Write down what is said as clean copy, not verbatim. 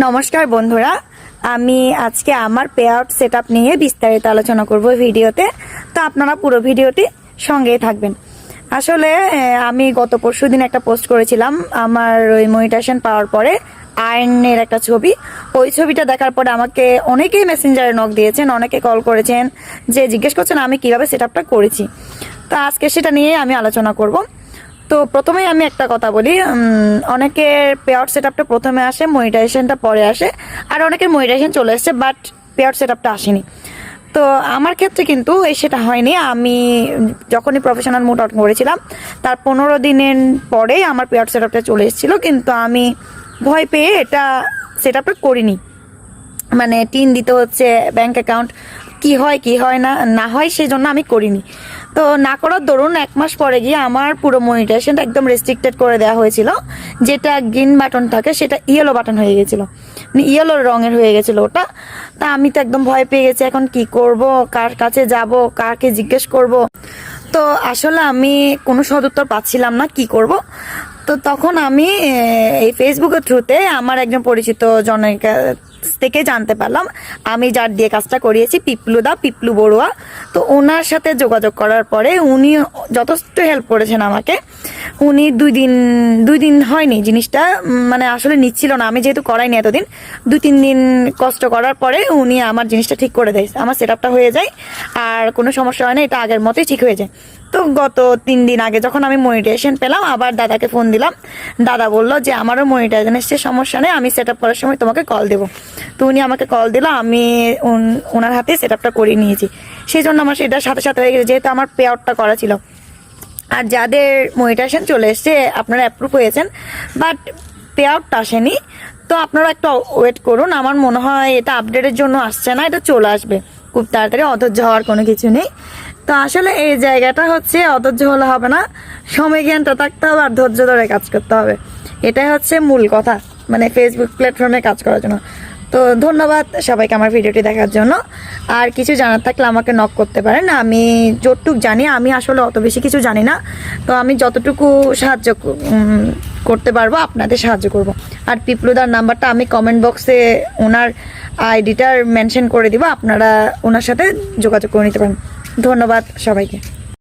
নমস্কার বন্ধুরা, আমি আজকে আমার পে আউট সেটআপ নিয়ে বিস্তারিত আলোচনা করব ভিডিওতে। তো আপনারা পুরো ভিডিওটি সঙ্গেই থাকবেন। আসলে আমি গত পরশুদিন একটা পোস্ট করেছিলাম আমার ওই মনিটাইজেশন পাওয়ার পরে আয়নের একটা ছবি। ওই ছবিটা দেখার পরে আমাকে অনেকেই মেসেঞ্জারে নক দিয়েছেন, অনেকে কল করেছেন, যে জিজ্ঞেস করছেন আমি কিভাবে সেটআপটা করেছি। তো আজকে সেটা নিয়ে আমি আলোচনা করব। তো প্রথমেই আমি একটা কথা বলি, অনেকের পে আউট সেটআপটা প্রথমে আসে, মনিটাইজেশনটা পরে আসে, আর অনেকের মনিটাইজেশন চলে এসেছে বাট পে আউট সেটআপটা আসেনি। তো আমার ক্ষেত্রে কিন্তু সেটা হয়নি। আমি যখনই প্রফেশনাল মোড অন করেছিলাম তার 15 দিনের পরেই আমার পে আউট সেটআপটা চলে এসেছিলো, কিন্তু আমি ভয় পেয়ে এটা সেটআপটা করিনি। মানে টিন দিতে হচ্ছে, ব্যাংক অ্যাকাউন্ট কি হয় না হয়, সেই জন্য আমি করিনি। তো না করার দরুন 1 মাস পরে গিয়ে আমার পুরো মনিটাইজেশনটা একদম রেস্ট্রিক্টেড করে দেওয়া হয়েছিল। যেটা গ্রিন বাটন থাকে সেটা ইয়েলো বাটন হয়ে গেছিলো, মানে ইয়েলো রঙের হয়ে গেছিলো ওটা। তা আমি তো একদম ভয় পেয়ে গেছি, এখন কি করব, কার কাছে যাব, কাকে জিজ্ঞেস করব। তো আসলে আমি কোনো সদুত্তর পাচ্ছিলাম না কি করব। তো তখন আমি এই ফেসবুকের থ্রুতে আমার একজন পরিচিত জনের থেকে জানতে পারলাম, আমি যার দিয়ে কাজটা করিয়েছি পিপলু বড়ুয়া। তো ওনার সাথে যোগাযোগ করার পরে উনি যথেষ্ট হেল্প করেছেন আমাকে। উনি দুই দিন হয়নি জিনিসটা, মানে আসলে নিচ্ছিল না, আমি যেহেতু করাইনি এতদিন, 2-3 দিন কষ্ট করার পরে উনি আমার জিনিসটা ঠিক করে দেয়, আমার সেটআপটা হয়ে যায় আর কোনো সমস্যা হয় না, এটা আগের মতোই ঠিক হয়ে যায়। তো গত 3 দিন আগে যখন আমি মনিটাইজেশন পেলাম, আবার দাদাকে ফোন দিলাম। দাদা বলল যে আমারও মনিটাইজেশন এসছে, সমস্যা নেই, আমি সেটআপ করার সময় তোমাকে কল দেবো। তো উনি আমাকে কল দিল, আমি ওনার হাতে সেটআপটা করে নিয়েছি। সেই জন্য আমার সেটার সাথে সাথে হয়ে গেছে, যেহেতু আমার পে আউটটা করা ছিল। আর যাদের মনিটাইজেশন চলে এসছে আপনারা অ্যাপ্রুভ হয়েছেন বাট পে আউটটা আসেনি, তো আপনারা একটু ওয়েট করুন। আমার মনে হয় এটা আপডেটের জন্য আসছে না, এটা চলে আসবে খুব তাড়াতাড়ি, অধৈর্য হওয়ার কোনো কিছু নেই। তো আসলে এই জায়গাটা হচ্ছে অধৈর্য হলে হবে না, সময় জ্ঞানটা থাকতে হবে আর ধৈর্য ধরে কাজ করতে হবে। এটাই হচ্ছে মূল কথা, মানে ফেসবুক প্ল্যাটফর্মে কাজ করার জন্য। তো ধন্যবাদ সবাইকে আমার ভিডিওটি দেখার জন্য। আর কিছু জানার থাকলে আমাকে নক করতে পারেন, আমি যতটুকু জানি, আমি আসলে অত বেশি কিছু জানি না, তো আমি যতটুকু সাহায্য করতে পারবো আপনাদের সাহায্য করব। আর পিপলুদার নাম্বারটা আমি কমেন্ট বক্সে ওনার আইডিটার মেনশন করে দিব, আপনারা ওনার সাথে যোগাযোগ করে নিতে পারেন। ধন্যবাদ সবাইকে।